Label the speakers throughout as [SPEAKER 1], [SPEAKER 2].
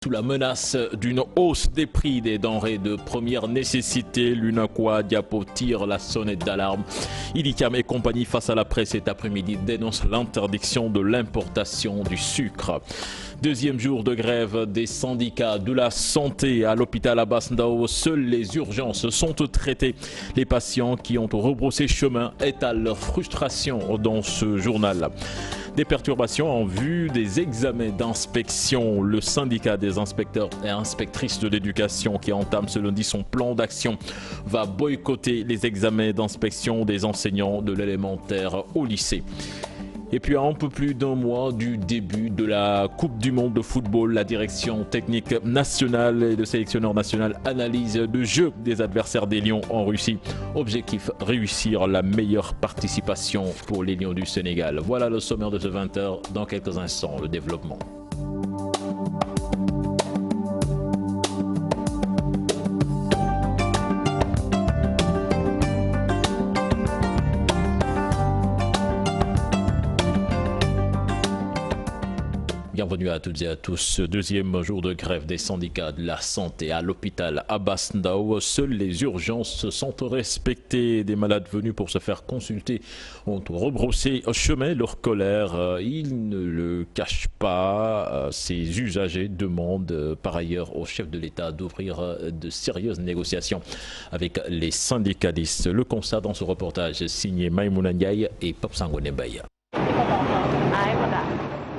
[SPEAKER 1] Sous la menace d'une hausse des prix des denrées de première nécessité, l'UNACOIS Diapo tire la sonnette d'alarme. Idicam et compagnie face à la presse cet après-midi dénoncent l'interdiction de l'importation du sucre. Deuxième jour de grève des syndicats de la santé à l'hôpital Abass Ndao. Seules les urgences sont traitées. Les patients qui ont rebroussé chemin étalent leur frustration dans ce journal. Des perturbations en vue des examens d'inspection. Le syndicat des inspecteurs et inspectrices de l'éducation qui entame ce lundi son plan d'action va boycotter les examens d'inspection des enseignants de l'élémentaire au lycée. Et puis à un peu plus d'un mois du début de la Coupe du Monde de football, la direction technique nationale et le sélectionneur national analyse le jeu des adversaires des Lions en Russie. Objectif, réussir la meilleure participation pour les Lions du Sénégal. Voilà le sommaire de ce 20h. Dans quelques instants, le développement. Bienvenue à toutes et à tous. Deuxième jour de grève des syndicats de la santé à l'hôpital Abass Ndao. Seules les urgences sont respectées. Des malades venus pour se faire consulter ont rebroussé chemin. Leur colère, ils ne le cachent pas. Ces usagers demandent par ailleurs au chef de l'État d'ouvrir de sérieuses négociations avec les syndicalistes. Le constat dans ce reportage signé Maïmouna Ndiaye et Pop Sangone Baye.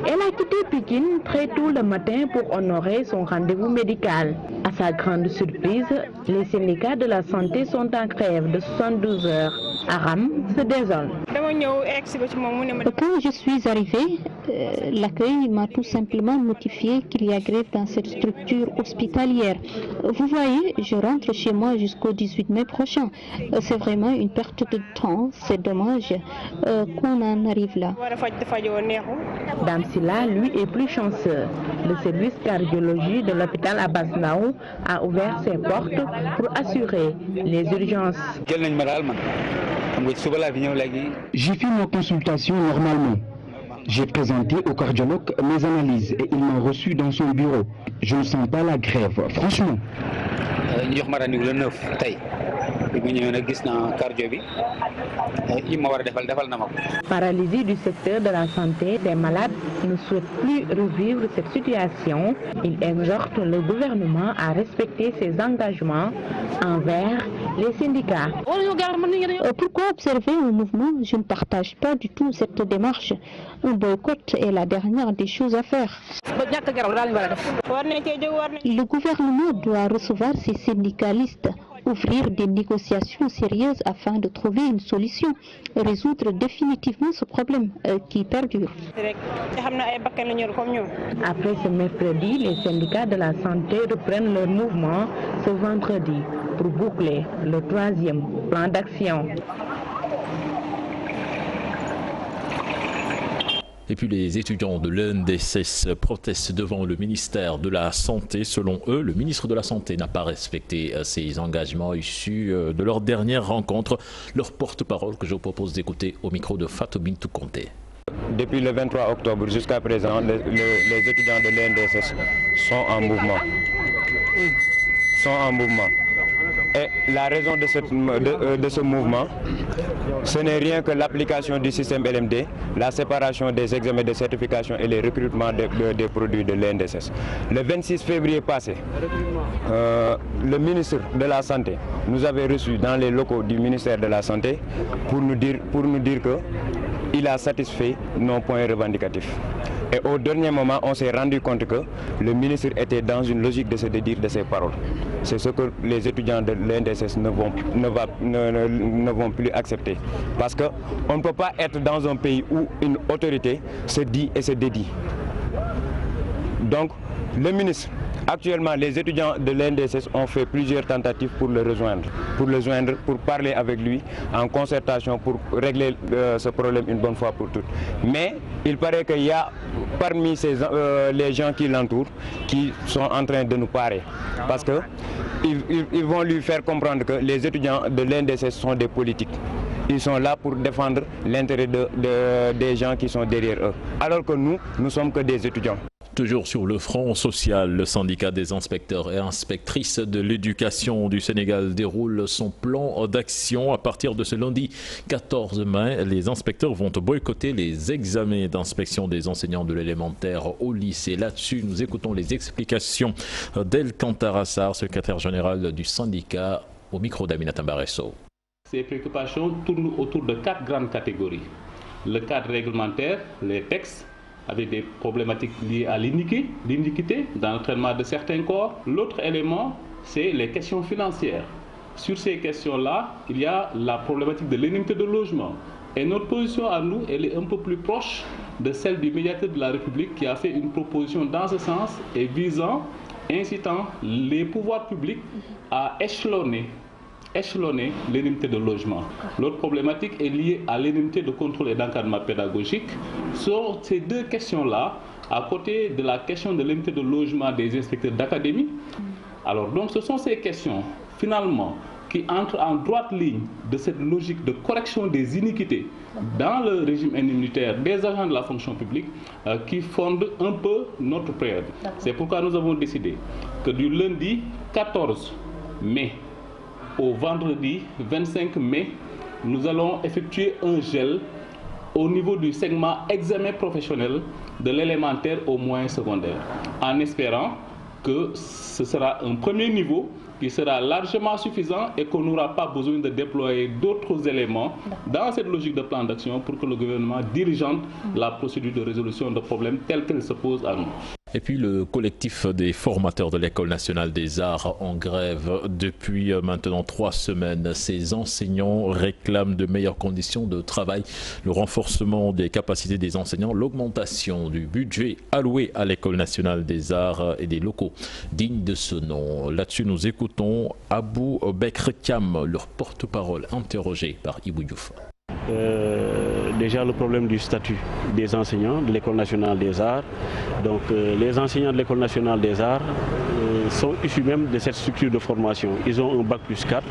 [SPEAKER 2] Elle a quitté Pékin très tôt le matin pour honorer son rendez-vous médical. À sa grande surprise, les syndicats de la santé sont en grève de 72 heures. Aram se désole.
[SPEAKER 3] Quand je suis arrivée, l'accueil m'a tout simplement notifié qu'il y a grève dans cette structure hospitalière. Vous voyez, je rentre chez moi jusqu'au 18 mai prochain. C'est vraiment une perte de temps. C'est dommage qu'on en arrive là.
[SPEAKER 2] Damsila, lui, est plus chanceux. Le service cardiologie de l'hôpital Abass Ndao a ouvert ses portes pour assurer les urgences.
[SPEAKER 4] J'ai fait ma consultation normalement. J'ai présenté au cardiologue mes analyses et il m'a reçu dans son bureau. Je ne sens pas la grève, franchement.
[SPEAKER 2] Paralysie du secteur de la santé, des malades ne souhaitent plus revivre cette situation. Ils exhortent le gouvernement à respecter ses engagements envers les syndicats.
[SPEAKER 3] Pourquoi observer un mouvement? Je ne partage pas du tout cette démarche. Un boycott est la dernière des choses à faire. Le gouvernement doit recevoir ses syndicalistes, ouvrir des négociations sérieuses afin de trouver une solution et résoudre définitivement ce problème qui perdure.
[SPEAKER 2] Après ce mercredi, les syndicats de la santé reprennent leur mouvement ce vendredi pour boucler le troisième plan d'action.
[SPEAKER 1] Et puis les étudiants de l'ENDSS protestent devant le ministère de la Santé. Selon eux, le ministre de la Santé n'a pas respecté ses engagements issus de leur dernière rencontre. Leur porte-parole que je vous propose d'écouter au micro de Fatou Bintou Conté.
[SPEAKER 5] Depuis le 23 octobre jusqu'à présent, les étudiants de l'ENDSS sont en mouvement. Et la raison de ce mouvement, ce n'est rien que l'application du système LMD, la séparation des examens de certification et les recrutements des produits de l'ENDSS. Le 26 février passé, le ministre de la Santé nous avait reçus dans les locaux du ministère de la Santé pour nous dire qu'il a satisfait nos points revendicatifs. Et au dernier moment, on s'est rendu compte que le ministre était dans une logique de se dédire de ses paroles. C'est ce que les étudiants de l'ENDSS ne vont plus accepter. Parce qu'on ne peut pas être dans un pays où une autorité se dit et se dédie. Donc, le ministre, actuellement, les étudiants de l'ENDSS ont fait plusieurs tentatives pour le rejoindre, pour parler avec lui en concertation pour régler ce problème une bonne fois pour toutes. Mais il paraît qu'il y a parmi les gens qui l'entourent qui sont en train de nous parer. Parce qu'ils vont lui faire comprendre que les étudiants de l'ENDSS sont des politiques. Ils sont là pour défendre l'intérêt des gens qui sont derrière eux. Alors que nous ne sommes que des étudiants.
[SPEAKER 1] Toujours sur le front social, le syndicat des inspecteurs et inspectrices de l'éducation du Sénégal déroule son plan d'action. À partir de ce lundi 14 mai, les inspecteurs vont boycotter les examens d'inspection des enseignants de l'élémentaire au lycée. Là-dessus, nous écoutons les explications d'El Kantarassar, secrétaire général du syndicat, au micro d'Aminata Mbaresso.
[SPEAKER 6] Ces préoccupations tournent autour de 4 grandes catégories. Le cadre réglementaire, les textes, avec des problématiques liées à l'iniquité dans le traitement de certains corps. L'autre élément, c'est les questions financières. Sur ces questions-là, il y a la problématique de l'indemnité de logement. Et notre position à nous, elle est un peu plus proche de celle du médiateur de la République qui a fait une proposition dans ce sens et incitant les pouvoirs publics à échelonner l'indemnité de logement. L'autre problématique est liée à l'indemnité de contrôle et d'encadrement pédagogique. Sur ces deux questions-là, à côté de la question de l'indemnité de logement des inspecteurs d'académie, alors donc ce sont ces questions finalement qui entrent en droite ligne de cette logique de correction des iniquités dans le régime indemnitaire des agents de la fonction publique qui fondent un peu notre préavis. C'est pourquoi nous avons décidé que du lundi 14 mai au vendredi 25 mai, nous allons effectuer un gel au niveau du segment examen professionnel de l'élémentaire au moyen secondaire, en espérant que ce sera un premier niveau qui sera largement suffisant et qu'on n'aura pas besoin de déployer d'autres éléments dans cette logique de plan d'action pour que le gouvernement dirigeante la procédure de résolution de problèmes telle qu'elle se pose à nous.
[SPEAKER 1] Et puis le collectif des formateurs de l'École nationale des arts en grève depuis maintenant 3 semaines. Ces enseignants réclament de meilleures conditions de travail, le renforcement des capacités des enseignants, l'augmentation du budget alloué à l'École nationale des arts et des locaux dignes de ce nom. Là-dessus, nous écoutons Abou Bekr Thiam, leur porte-parole, interrogé par Ibou Diouf.
[SPEAKER 7] Déjà le problème du statut des enseignants de l'École nationale des arts. Donc les enseignants de l'École nationale des arts sont issus même de cette structure de formation. Ils ont un bac plus 4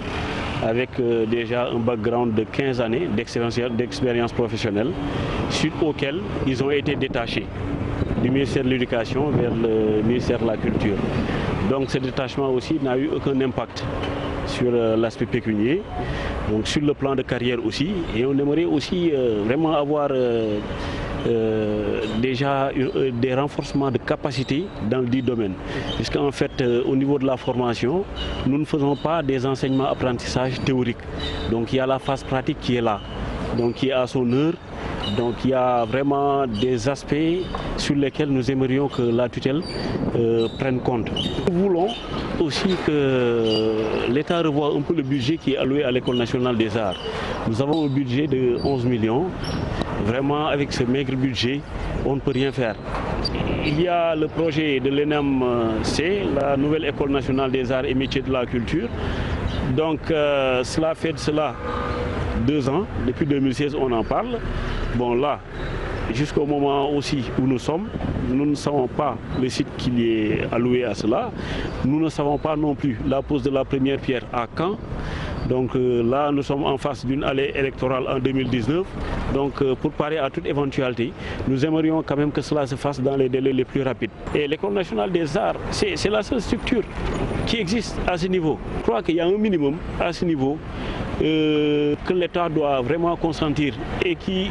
[SPEAKER 7] avec déjà un background de 15 années d'expérience professionnelle, suite auquel ils ont été détachés du ministère de l'Éducation vers le ministère de la Culture. Donc ce détachement aussi n'a eu aucun impact sur l'aspect pécunier, donc sur le plan de carrière aussi, et on aimerait aussi vraiment avoir déjà des renforcements de capacité dans le dit domaine, puisqu'en fait au niveau de la formation, nous ne faisons pas des enseignements apprentissage théoriques, donc il y a la phase pratique qui est là, donc qui est à son heure. Donc il y a vraiment des aspects sur lesquels nous aimerions que la tutelle prenne compte. Nous voulons aussi que l'État revoie un peu le budget qui est alloué à l'École nationale des arts. Nous avons un budget de 11 millions. Vraiment, avec ce maigre budget, on ne peut rien faire. Il y a le projet de l'ENAM-C, la nouvelle École nationale des arts et métiers de la culture. Donc cela fait de cela 2 ans, depuis 2016 on en parle. Bon là, jusqu'au moment aussi où nous sommes, nous ne savons pas le site qui est alloué à cela. Nous ne savons pas non plus la pose de la première pierre à quand. Donc là, nous sommes en face d'une allée électorale en 2019. Donc pour parer à toute éventualité, nous aimerions quand même que cela se fasse dans les délais les plus rapides. Et l'École nationale des arts, c'est la seule structure qui existe à ce niveau. Je crois qu'il y a un minimum à ce niveau que l'État doit vraiment consentir et qui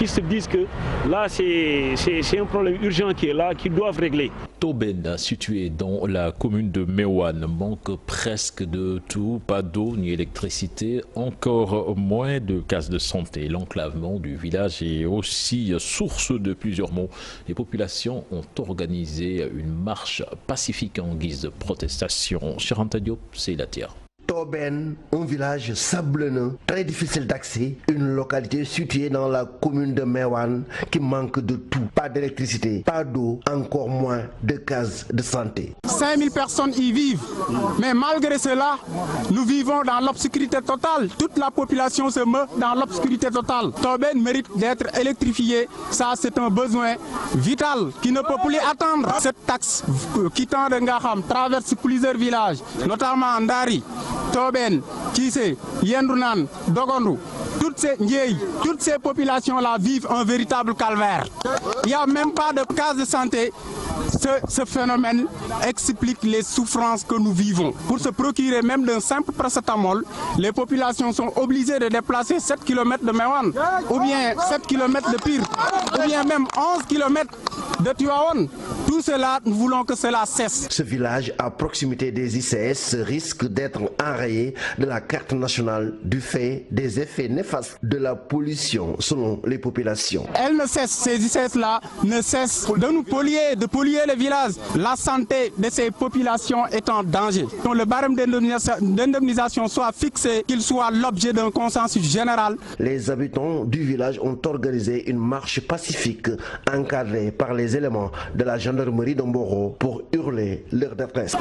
[SPEAKER 7] se disent que là c'est un problème urgent qui est là, qu'ils doivent régler.
[SPEAKER 1] Toben, situé dans la commune de Meouane, manque presque de tout, pas d'eau ni électricité, encore moins de cases de santé. L'enclavement du village est aussi source de plusieurs maux. Les populations ont organisé une marche pacifique en guise de protestation. Charanta Diop, c'est la terre.
[SPEAKER 8] Toben, un village sablonneux, très difficile d'accès, une localité située dans la commune de Meouane qui manque de tout. Pas d'électricité, pas d'eau, encore moins de cases de santé.
[SPEAKER 9] 5000 personnes y vivent, mais malgré cela, nous vivons dans l'obscurité totale. Toute la population se meut dans l'obscurité totale. Toben mérite d'être électrifié, ça c'est un besoin vital qui ne peut plus attendre. Cette taxe quittant de Ngaham traverse plusieurs villages, notamment Ndari, Toben, Kissé, Yendounan, Dogondu, toutes ces populations-là vivent un véritable calvaire. Il n'y a même pas de case de santé. Ce phénomène explique les souffrances que nous vivons. Pour se procurer même d'un simple paracetamol, les populations sont obligées de déplacer 7 km de Mewan, ou bien 7 km de Pire, ou bien même 11 km de Tuaon. Tout cela, nous voulons que cela cesse.
[SPEAKER 8] Ce village, à proximité des ICS, risque d'être enrayé de la carte nationale du fait des effets néfastes de la pollution selon les populations.
[SPEAKER 9] Elles ne cessent, ces ICS-là ne cessent de nous polluer, de polluer les villages. La santé de ces populations est en danger. Donc le barème d'indemnisation soit fixé, qu'il soit l'objet d'un consensus général.
[SPEAKER 8] Les habitants du village ont organisé une marche pacifique encadrée par les éléments de la gendarmerie d'Omboro pour hurler leur détresse.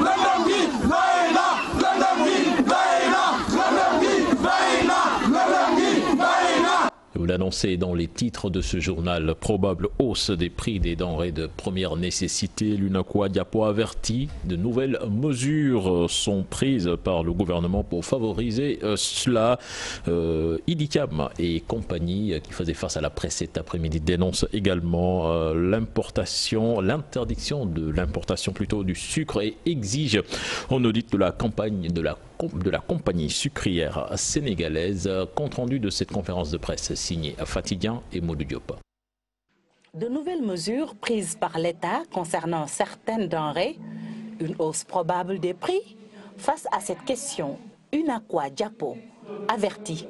[SPEAKER 1] Vous l'annoncez dans les titres de ce journal, probable hausse des prix des denrées de première nécessité. L'UNACOIS Diapo avertit, de nouvelles mesures sont prises par le gouvernement pour favoriser cela. Idicam et compagnie qui faisaient face à la presse cet après-midi dénoncent également l'interdiction de l'importation du sucre et exige un audit de la campagne de la compagnie sucrière sénégalaise. Compte rendu de cette conférence de presse signée Fatidian et Modou Diop.
[SPEAKER 10] De nouvelles mesures prises par l'État concernant certaines denrées, une hausse probable des prix. Face à cette question, UNACOIS Diapo avertit.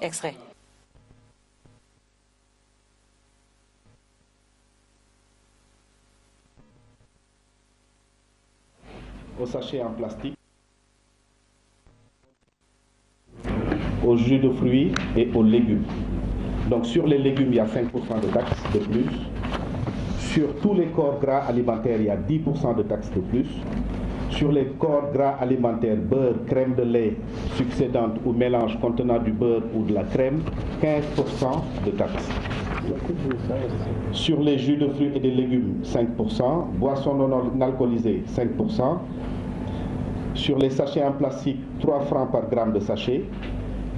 [SPEAKER 10] Extrait.
[SPEAKER 11] Aux sachets en plastique, aux jus de fruits et aux légumes. Donc sur les légumes, il y a 5% de taxes de plus. Sur tous les corps gras alimentaires, il y a 10% de taxes de plus. Sur les corps gras alimentaires, beurre, crème de lait, succédante ou mélange contenant du beurre ou de la crème, 15% de taxes. Sur les jus de fruits et des légumes, 5%. Boissons non alcoolisées, 5%. Sur les sachets en plastique, 3 francs par gramme de sachet.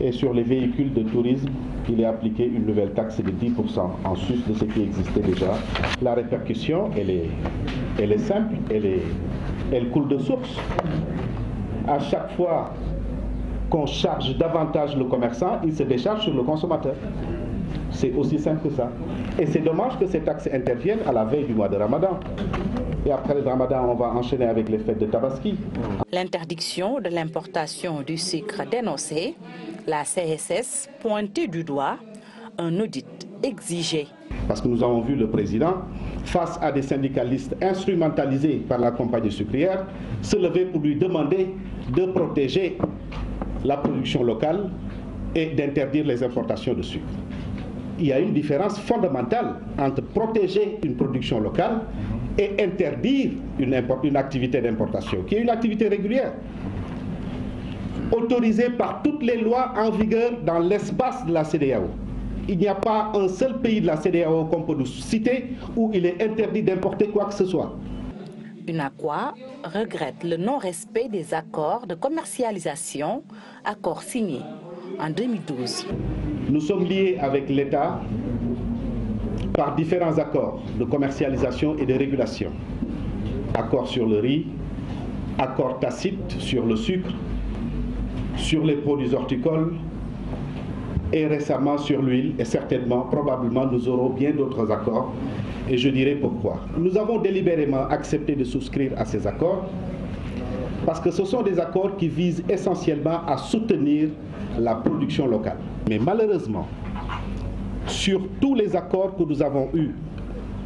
[SPEAKER 11] Et sur les véhicules de tourisme, il est appliqué une nouvelle taxe de 10% en sus de ce qui existait déjà. La répercussion, elle est simple, elle coule de source. À chaque fois qu'on charge davantage le commerçant, il se décharge sur le consommateur. C'est aussi simple que ça. Et c'est dommage que ces taxes interviennent à la veille du mois de Ramadan. Et après le Ramadan, on va enchaîner avec les fêtes de Tabaski.
[SPEAKER 10] L'interdiction de l'importation du sucre dénoncée, la CSS pointée du doigt, un audit exigé.
[SPEAKER 11] Parce que nous avons vu le président, face à des syndicalistes instrumentalisés par la compagnie sucrière, se lever pour lui demander de protéger la production locale et d'interdire les importations de sucre. Il y a une différence fondamentale entre protéger une production locale et interdire une activité d'importation, qui est une activité régulière, autorisée par toutes les lois en vigueur dans l'espace de la CEDEAO. Il n'y a pas un seul pays de la CEDEAO qu'on peut nous citer où il est interdit d'importer quoi que ce soit.
[SPEAKER 10] UNACOIS regrette le non-respect des accords de commercialisation, accords signés en 2012.
[SPEAKER 11] Nous sommes liés avec l'État par différents accords de commercialisation et de régulation. Accord sur le riz, accord tacite sur le sucre, sur les produits horticoles et récemment sur l'huile, et certainement, probablement, nous aurons bien d'autres accords et je dirai pourquoi. Nous avons délibérément accepté de souscrire à ces accords parce que ce sont des accords qui visent essentiellement à soutenir la production locale. Mais malheureusement, sur tous les accords que nous avons eus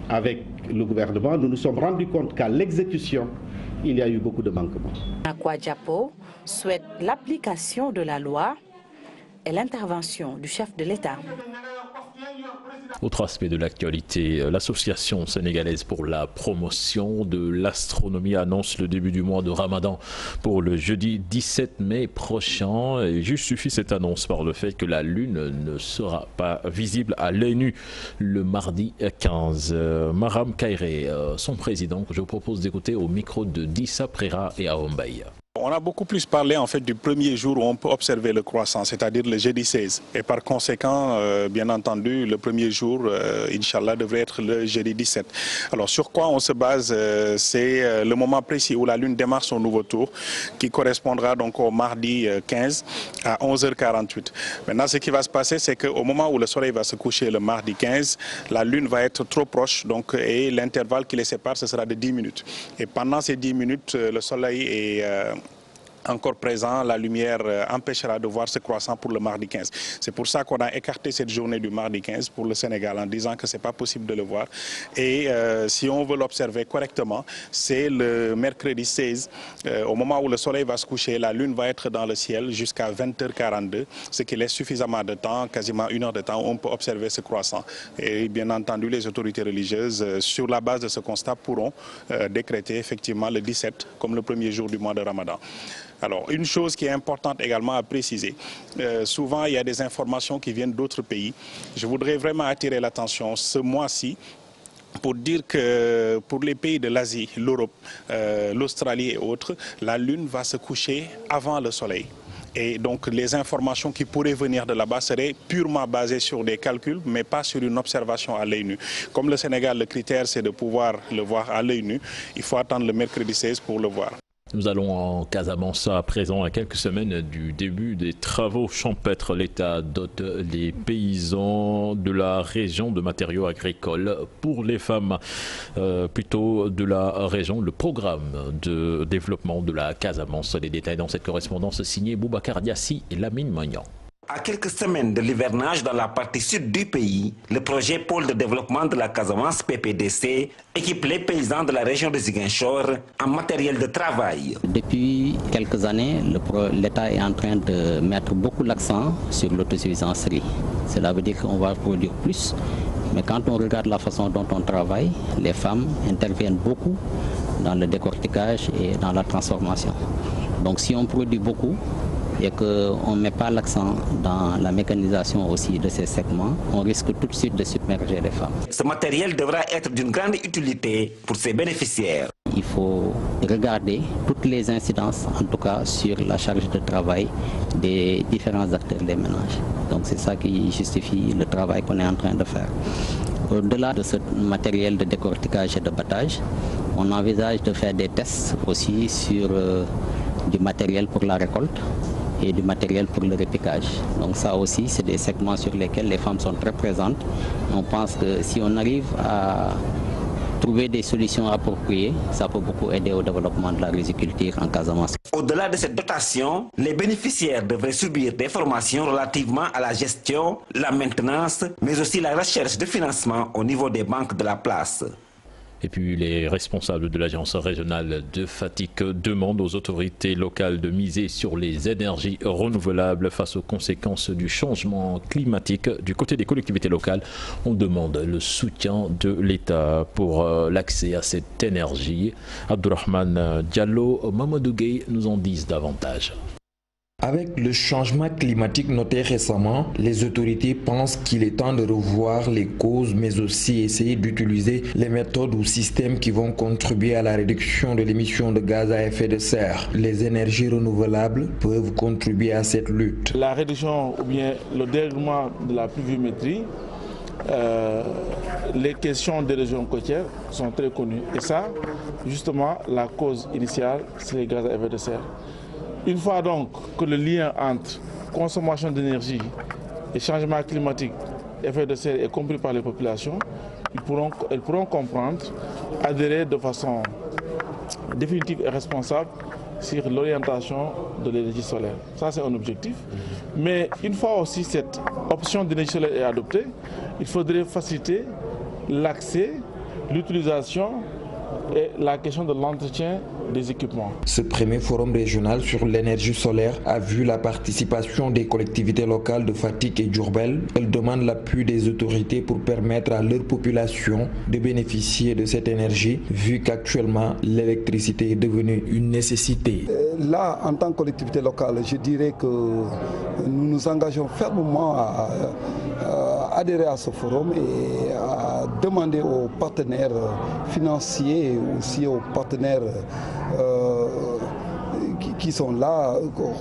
[SPEAKER 11] avec le gouvernement, nous nous sommes rendus compte qu'à l'exécution, il y a eu beaucoup de manquements.
[SPEAKER 10] UNACOIS Diapo souhaite l'application de la loi et l'intervention du chef de l'État.
[SPEAKER 1] Autre aspect de l'actualité, l'association sénégalaise pour la promotion de l'astronomie annonce le début du mois de Ramadan pour le jeudi 17 mai prochain. Et justifie cette annonce par le fait que la lune ne sera pas visible à l'œil nu le mardi 15. Maram Kairé, son président, que je vous propose d'écouter au micro de Dissa Prera et Aombaï.
[SPEAKER 12] On a beaucoup plus parlé en fait du premier jour où on peut observer le croissant, c'est-à-dire le jeudi 16. Et par conséquent, bien entendu, le premier jour, Inch'Allah, devrait être le jeudi 17. Alors sur quoi on se base? C'est le moment précis où la Lune démarre son nouveau tour, qui correspondra donc au mardi 15 à 11h48. Maintenant, ce qui va se passer, c'est qu'au moment où le Soleil va se coucher le mardi 15, la Lune va être trop proche, donc, et l'intervalle qui les sépare, ce sera de 10 minutes. Et pendant ces 10 minutes, le Soleil est encore présent, la lumière empêchera de voir ce croissant pour le mardi 15. C'est pour ça qu'on a écarté cette journée du mardi 15 pour le Sénégal en disant que ce n'est pas possible de le voir. Et si on veut l'observer correctement, c'est le mercredi 16, au moment où le soleil va se coucher, la lune va être dans le ciel jusqu'à 20h42, ce qui laisse suffisamment de temps, quasiment 1 heure de temps, où on peut observer ce croissant. Et bien entendu, les autorités religieuses, sur la base de ce constat, pourront décréter effectivement le 17 comme le premier jour du mois de Ramadan. Alors, une chose qui est importante également à préciser, souvent il y a des informations qui viennent d'autres pays. Je voudrais vraiment attirer l'attention ce mois-ci pour dire que pour les pays de l'Asie, l'Europe, l'Australie et autres, la Lune va se coucher avant le Soleil. Et donc les informations qui pourraient venir de là-bas seraient purement basées sur des calculs, mais pas sur une observation à l'œil nu. Comme le Sénégal, le critère c'est de pouvoir le voir à l'œil nu, il faut attendre le mercredi 16 pour le voir.
[SPEAKER 1] Nous allons en Casamance à présent, à quelques semaines du début des travaux champêtres. L'État dote les paysans de la région de matériaux agricoles. Pour les femmes plutôt de la région, le programme de développement de la Casamance. Les détails dans cette correspondance signée Boubacar Diassi et Lamine Magnan.
[SPEAKER 13] À quelques semaines de l'hivernage dans la partie sud du pays, le projet Pôle de développement de la Casamance PPDC équipe les paysans de la région de Ziguinchor en matériel de travail.
[SPEAKER 14] Depuis quelques années, l'État est en train de mettre beaucoup l'accent sur l'autosuffisance riz. Cela veut dire qu'on va produire plus, mais quand on regarde la façon dont on travaille, les femmes interviennent beaucoup dans le décortiquage et dans la transformation. Donc si on produit beaucoup, et qu'on ne met pas l'accent dans la mécanisation aussi de ces segments, on risque tout de suite de submerger les femmes.
[SPEAKER 13] Ce matériel devra être d'une grande utilité pour ses bénéficiaires.
[SPEAKER 14] Il faut regarder toutes les incidences, en tout cas sur la charge de travail des différents acteurs des ménages. Donc c'est ça qui justifie le travail qu'on est en train de faire. Au-delà de ce matériel de décortiquage et de battage, on envisage de faire des tests aussi sur du matériel pour la récolte et du matériel pour le repiquage. Donc ça aussi, c'est des segments sur lesquels les femmes sont très présentes. On pense que si on arrive à trouver des solutions appropriées, ça peut beaucoup aider au développement de la riziculture en Casamance.
[SPEAKER 13] Au-delà de cette dotation, les bénéficiaires devraient subir des formations relativement à la gestion, la maintenance, mais aussi la recherche de financement au niveau des banques de la place.
[SPEAKER 1] Et puis les responsables de l'agence régionale de Fatick demandent aux autorités locales de miser sur les énergies renouvelables face aux conséquences du changement climatique. Du côté des collectivités locales, on demande le soutien de l'État pour l'accès à cette énergie. Abdourahmane Diallo, Mamadou Gueye nous en disent davantage.
[SPEAKER 15] Avec le changement climatique noté récemment, les autorités pensent qu'il est temps de revoir les causes, mais aussi essayer d'utiliser les méthodes ou systèmes qui vont contribuer à la réduction de l'émission de gaz à effet de serre. Les énergies renouvelables peuvent contribuer à cette lutte.
[SPEAKER 16] La réduction ou bien le dérèglement de la pluviométrie, les questions des régions côtières sont très connues. Et ça, justement, la cause initiale, c'est les gaz à effet de serre. Une fois donc que le lien entre consommation d'énergie et changement climatique, effet de serre est compris par les populations, elles pourront comprendre, adhérer de façon définitive et responsable sur l'orientation de l'énergie solaire. Ça, c'est un objectif. Mais une fois aussi cette option d'énergie solaire est adoptée, il faudrait faciliter l'accès, l'utilisation et la question de l'entretien des équipements.
[SPEAKER 15] Ce premier forum régional sur l'énergie solaire a vu la participation des collectivités locales de Fatick et Diourbel. Elles demandent l'appui des autorités pour permettre à leur population de bénéficier de cette énergie, vu qu'actuellement l'électricité est devenue une nécessité.
[SPEAKER 17] Là, en tant que collectivité locale, je dirais que nous nous engageons fermement à adhérer à ce forum et à demander aux partenaires financiers et aussi aux partenaires qui sont là,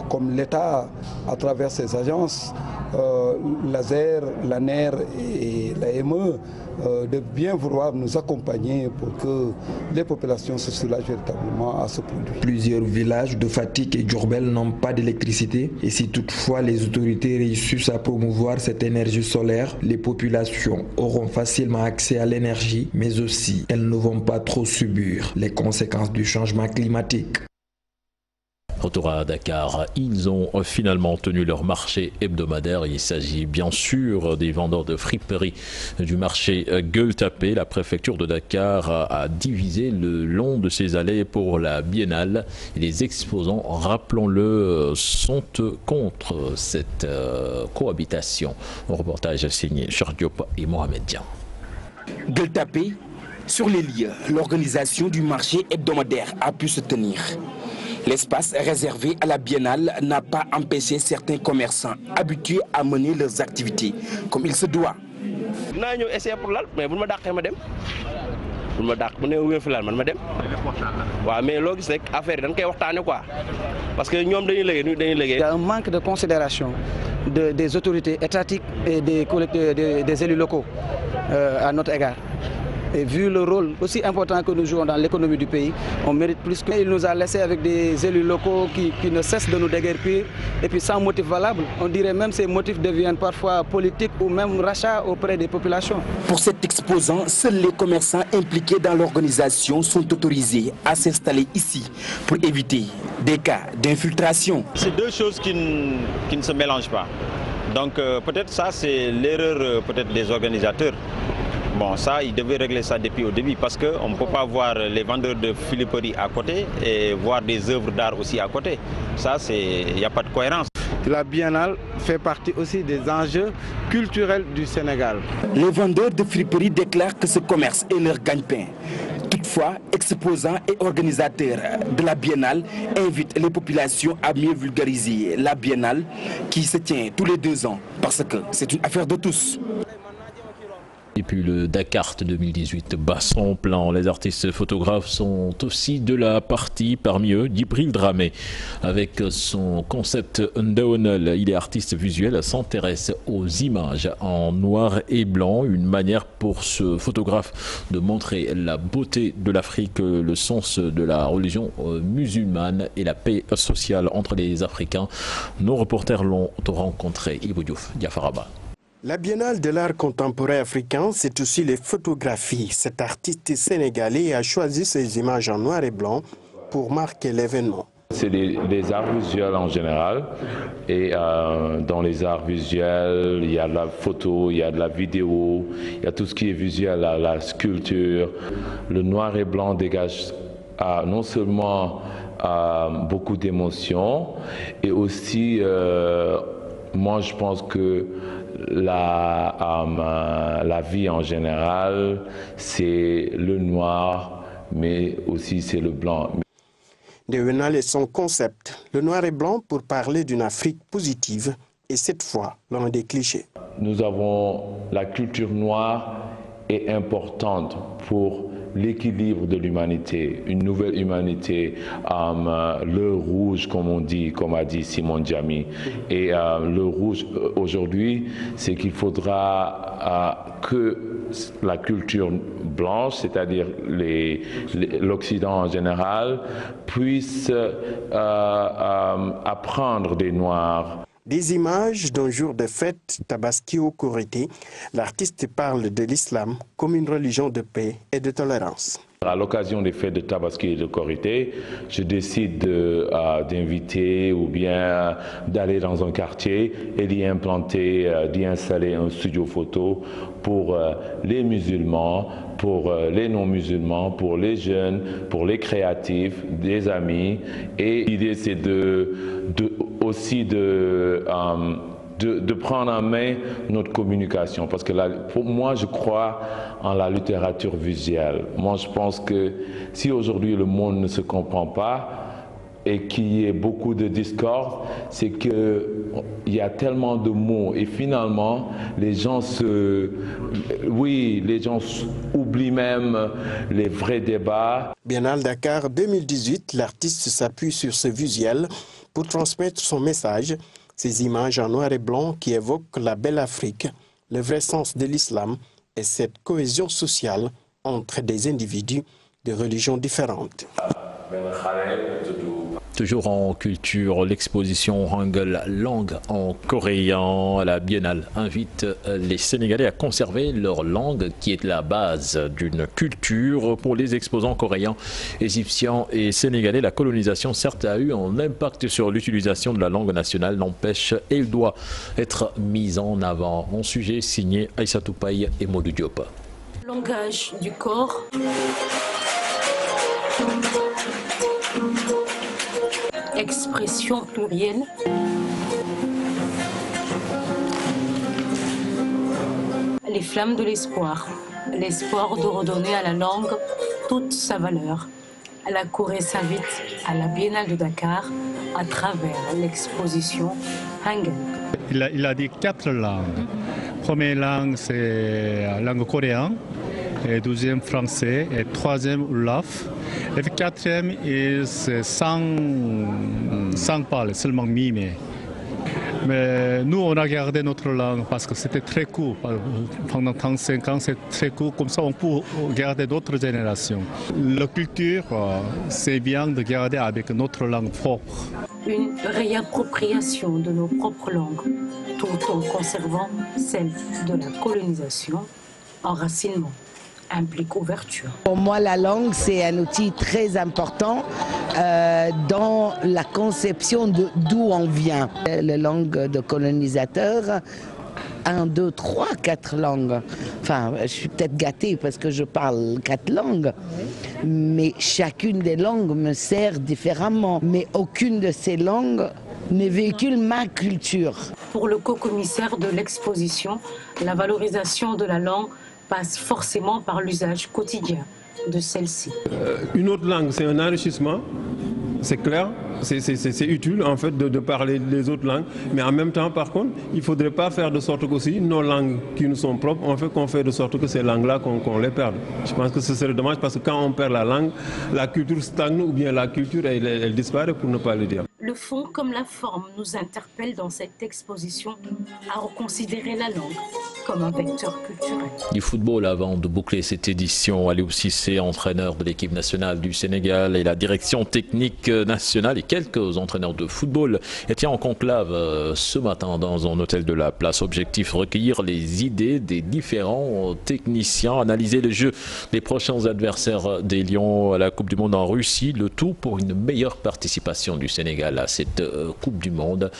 [SPEAKER 17] comme l'État à travers ses agences, l'ASER, l'ANER et l'AME, de bien vouloir nous accompagner pour que les populations se soulagent véritablement à ce produit.
[SPEAKER 15] Plusieurs villages de Fatick et Diourbel n'ont pas d'électricité et si toutefois les autorités réussissent à promouvoir cette énergie solaire, les populations auront facilement accès à l'énergie, mais aussi elles ne vont pas trop subir les conséquences du changement climatique.
[SPEAKER 1] Retour à Dakar, ils ont finalement tenu leur marché hebdomadaire. Il s'agit bien sûr des vendeurs de friperies du marché Gueule-Tapée. La préfecture de Dakar a divisé le long de ses allées pour la biennale. Les exposants, rappelons-le, sont contre cette cohabitation. Un reportage signé Cheikh Diop et Mohamed Dian.
[SPEAKER 18] Gueule-Tapée, sur les lieux, l'organisation du marché hebdomadaire a pu se tenir. L'espace réservé à la biennale n'a pas empêché certains commerçants habitués à mener leurs activités comme il se doit.
[SPEAKER 19] Je essayer pour l'al, mais vous me dàqee ma dem. Vous me dàq, bu ne wéy fi laal man ma dem. Waaw mais loo gis rek affaire dañ koy waxtaane quoi. Parce que ñoom dañuy liggéey.
[SPEAKER 20] Il y a un manque de considération des autorités étatiques et des élus locaux à notre égard. Et vu le rôle aussi important que nous jouons dans l'économie du pays, on mérite plus. Il nous a laissé avec des élus locaux qui ne cessent de nous déguerpir et puis sans motif valable. On dirait même que ces motifs deviennent parfois politiques ou même rachats auprès des populations.
[SPEAKER 18] Pour cet exposant, seuls les commerçants impliqués dans l'organisation sont autorisés à s'installer ici pour éviter des cas d'infiltration.
[SPEAKER 5] C'est deux choses qui ne se mélangent pas. Donc peut-être ça c'est l'erreur peut-être des organisateurs. Bon, ça, ils devaient régler ça depuis au début parce qu'on ne peut pas voir les vendeurs de friperies à côté et voir des œuvres d'art aussi à côté. Ça, il n'y a pas de cohérence.
[SPEAKER 20] La biennale fait partie aussi des enjeux culturels du Sénégal.
[SPEAKER 18] Les vendeurs de friperies déclarent que ce commerce est leur gagne-pain. Toutefois, exposants et organisateurs de la biennale invitent les populations à mieux vulgariser la biennale qui se tient tous les 2 ans parce que c'est une affaire de tous.
[SPEAKER 1] Et puis le Dakar 2018 bat son plein. Les artistes photographes sont aussi de la partie, parmi eux Djibril Dramé. Avec son concept Ndaonal, il est artiste visuel, s'intéresse aux images en noir et blanc. Une manière pour ce photographe de montrer la beauté de l'Afrique, le sens de la religion musulmane et la paix sociale entre les Africains. Nos reporters l'ont rencontré. Ibou Diouf, Diafaraba.
[SPEAKER 21] La Biennale de l'art contemporain africain, c'est aussi les photographies. Cet artiste sénégalais a choisi ces images en noir et blanc pour marquer l'événement.
[SPEAKER 22] C'est les arts visuels en général. Et dans les arts visuels, il y a de la photo, il y a de la vidéo, il y a tout ce qui est visuel, la sculpture. Le noir et blanc dégage non seulement beaucoup d'émotions, et aussi, moi je pense que la vie en général, c'est le noir, mais aussi c'est le blanc.
[SPEAKER 21] Ndaonal est son concept, le noir et blanc pour parler d'une Afrique positive, et cette fois, l'un des clichés.
[SPEAKER 22] Nous avons la culture noire est importante pour l'équilibre de l'humanité, une nouvelle humanité, le rouge comme on dit, comme a dit Simon Djamil. Et le rouge aujourd'hui, c'est qu'il faudra que la culture blanche, c'est-à-dire l'Occident en général, puisse apprendre des Noirs.
[SPEAKER 21] Des images d'un jour de fête, Tabaski ou Korité, l'artiste parle de l'islam comme une religion de paix et de tolérance.
[SPEAKER 22] À l'occasion des fêtes de Tabaski et de Korité, je décide d'inviter ou bien d'aller dans un quartier et d'y installer un studio photo pour les musulmans, pour les non-musulmans, pour les jeunes, pour les créatifs, des amis. Et l'idée c'est aussi de prendre en main notre communication. Parce que pour moi, je crois en la littérature visuelle. Moi, je pense que si aujourd'hui le monde ne se comprend pas, et qui est beaucoup de discorde, c'est qu'il y a tellement de mots et finalement les gens oublient même les vrais débats.
[SPEAKER 21] Biennale Dakar 2018, l'artiste s'appuie sur ce visuel pour transmettre son message, ces images en noir et blanc qui évoquent la belle Afrique, le vrai sens de l'islam et cette cohésion sociale entre des individus de religions différentes.
[SPEAKER 1] Toujours en culture, l'exposition Hangul langue en coréen. La Biennale invite les Sénégalais à conserver leur langue qui est la base d'une culture. Pour les exposants coréens, égyptiens et sénégalais, la colonisation certes a eu un impact sur l'utilisation de la langue nationale, n'empêche, elle doit être mise en avant. Un sujet signé Aïssatou Paye et Modou Diop.
[SPEAKER 3] Langage du corps. Expression plurielle. Les flammes de l'espoir. L'espoir de redonner à la langue toute sa valeur. La Corée s'invite à la Biennale de Dakar à travers l'exposition Hangul.
[SPEAKER 4] Il a dit 4 langues. Première langue, c'est la langue coréenne. Et deuxième français, et troisième Wolof. Et le quatrième, c'est sans parler, seulement mimer. Mais nous, on a gardé notre langue parce que c'était très court. Pendant 35 ans, c'est très court. Comme ça, on peut garder d'autres générations. La culture, c'est bien de garder avec notre langue propre.
[SPEAKER 3] Une réappropriation de nos propres langues, tout en conservant celle de la colonisation, enracinement. Implique ouverture.
[SPEAKER 23] Pour moi, la langue, c'est un outil très important dans la conception d'où on vient. Les langues de colonisateurs, 1, 2, 3, 4 langues. Enfin, je suis peut-être gâtée parce que je parle 4 langues, mais chacune des langues me sert différemment. Mais aucune de ces langues ne véhicule ma culture.
[SPEAKER 3] Pour le co-commissaire de l'exposition, la valorisation de la langue passe forcément par l'usage quotidien de celle-ci.
[SPEAKER 24] Une autre langue, c'est un enrichissement, c'est clair, c'est utile en fait de parler les autres langues, mais en même temps par contre, il ne faudrait pas faire de sorte qu'aussi nos langues qui nous sont propres, qu'on fait de sorte que ces langues-là, qu'on les perde. Je pense que ce serait dommage parce que quand on perd la langue, la culture stagne ou bien la culture elle disparaît pour ne pas le dire.
[SPEAKER 3] Le fond comme la forme nous interpelle dans cette exposition à reconsidérer la langue comme un vecteur culturel.
[SPEAKER 1] Du football avant de boucler cette édition, Aliou Cissé, entraîneur de l'équipe nationale du Sénégal et la direction technique nationale et quelques entraîneurs de football étaient en conclave ce matin dans un hôtel de la place. Objectif, recueillir les idées des différents techniciens, analyser le jeu des prochains adversaires des Lions à la Coupe du Monde en Russie, le tout pour une meilleure participation du Sénégal à cette Coupe du Monde.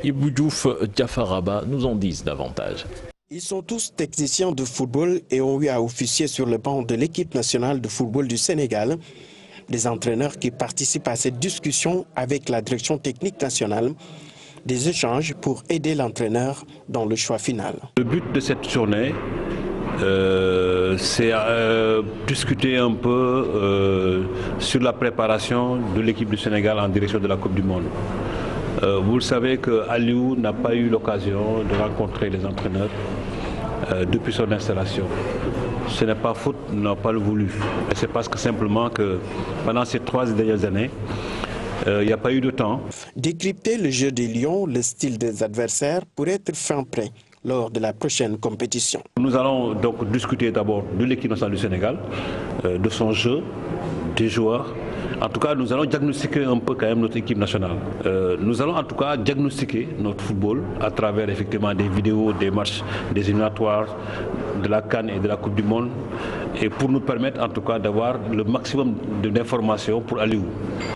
[SPEAKER 1] Ibou Diouf, Diafaraba nous en disent davantage.
[SPEAKER 21] Ils sont tous techniciens de football et ont eu à officier sur le banc de l'équipe nationale de football du Sénégal. Des entraîneurs qui participent à cette discussion avec la direction technique nationale. Des échanges pour aider l'entraîneur dans le choix final.
[SPEAKER 25] Le but de cette journée, c'est discuter un peu sur la préparation de l'équipe du Sénégal en direction de la Coupe du Monde. Vous le savez que Aliou n'a pas eu l'occasion de rencontrer les entraîneurs depuis son installation. Ce n'est pas faute, il n'a pas le voulu. C'est parce que simplement que pendant ces 3 dernières années, il n'y a pas eu de temps.
[SPEAKER 21] Décrypter le jeu des Lions, le style des adversaires pour être fin prêt lors de la prochaine compétition.
[SPEAKER 25] Nous allons donc discuter d'abord de l'équipe nationale du Sénégal, de son jeu, des joueurs. En tout cas, nous allons diagnostiquer un peu quand même notre équipe nationale. Nous allons en tout cas diagnostiquer notre football à travers effectivement des vidéos, des matchs, des éliminatoires, de la CAN et de la Coupe du Monde, et pour nous permettre en tout cas d'avoir le maximum d'informations pour Aliou.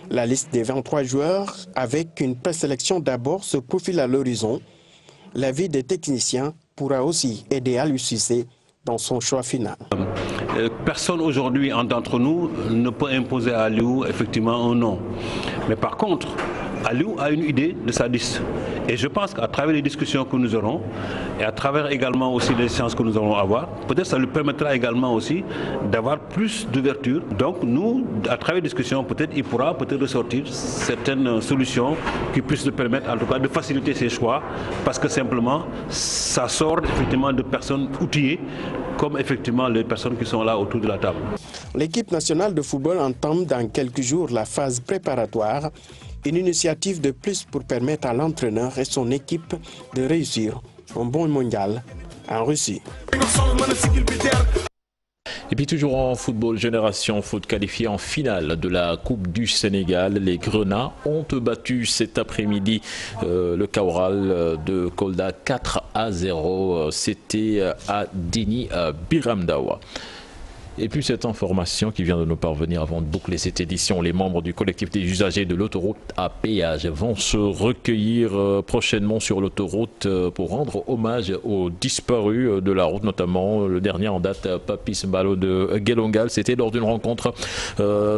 [SPEAKER 21] La liste des 23 joueurs avec une présélection d'abord se profile à l'horizon. L'avis des techniciens pourra aussi aider Aliou Cissé dans son choix final.
[SPEAKER 25] Personne aujourd'hui d'entre nous ne peut imposer à Aliou effectivement un nom. Mais par contre, Aliou a une idée de sa liste. Et je pense qu'à travers les discussions que nous aurons, et à travers également aussi les séances que nous allons avoir, peut-être ça lui permettra également aussi d'avoir plus d'ouverture. Donc nous, à travers les discussions, peut-être il pourra peut-être ressortir certaines solutions qui puissent le permettre en tout cas de faciliter ses choix, parce que simplement ça sort effectivement de personnes outillées comme effectivement les personnes qui sont là autour de la table.
[SPEAKER 21] L'équipe nationale de football entame dans quelques jours la phase préparatoire, une initiative de plus pour permettre à l'entraîneur et son équipe de réussir un bon mondial en Russie.
[SPEAKER 1] Et puis toujours en football, Génération Foot qualifiée en finale de la Coupe du Sénégal. Les Grenats ont battu cet après-midi le Kaoral de Kolda 4-0. C'était à Dini Biramdawa. Et puis cette information qui vient de nous parvenir avant de boucler cette édition, les membres du collectif des usagers de l'autoroute à péage vont se recueillir prochainement sur l'autoroute pour rendre hommage aux disparus de la route, notamment le dernier en date, Papis Mbalo de Gelongal. C'était lors d'une rencontre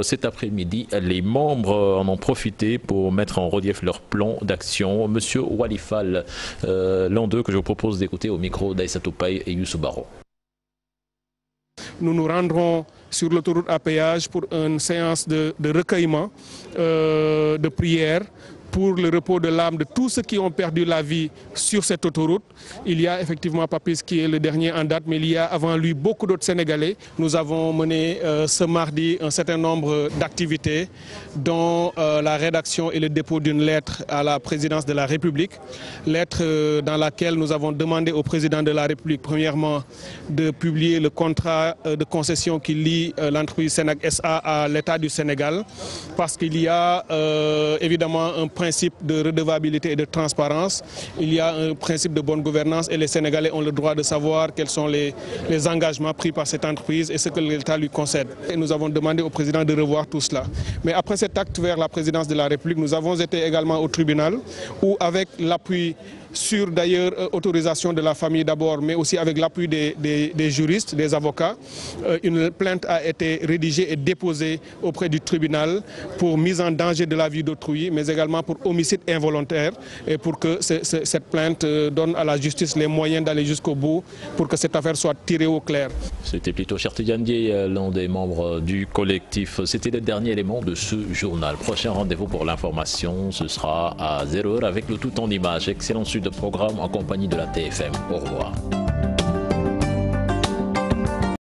[SPEAKER 1] cet après-midi. Les membres en ont profité pour mettre en relief leur plan d'action. Monsieur Walifal, l'un d'eux que je vous propose d'écouter au micro d'Aïssatou Paye et Youssou Baro.
[SPEAKER 2] Nous nous rendrons sur l'autoroute à péage pour une séance de recueillement, de prière, pour le repos de l'âme de tous ceux qui ont perdu la vie sur cette autoroute. Il y a effectivement Papis qui est le dernier en date, mais il y a avant lui beaucoup d'autres Sénégalais. Nous avons mené ce mardi un certain nombre d'activités, dont la rédaction et le dépôt d'une lettre à la présidence de la République. Lettre dans laquelle nous avons demandé au président de la République, premièrement, de publier le contrat de concession qui lie l'entreprise Sénag SA à l'État du Sénégal, parce qu'il y a évidemment un principe de redevabilité et de transparence. Il y a un principe de bonne gouvernance et les Sénégalais ont le droit de savoir quels sont les engagements pris par cette entreprise et ce que l'État lui concède. Et nous avons demandé au président de revoir tout cela. Mais après cet acte vers la présidence de la République, nous avons été également au tribunal où, avec l'appui sur d'ailleurs autorisation de la famille d'abord, mais aussi avec l'appui des juristes, des avocats, une plainte a été rédigée et déposée auprès du tribunal pour mise en danger de la vie d'autrui, mais également pour homicide involontaire, et pour que cette plainte donne à la justice les moyens d'aller jusqu'au bout pour que cette affaire soit tirée au clair.
[SPEAKER 1] C'était plutôt Chertidiandier, l'un des membres du collectif. C'était le dernier élément de ce journal. Prochain rendez-vous pour l'information, ce sera à 0h avec le tout en images. Excellent suite de programme en compagnie de la TFM. Au revoir.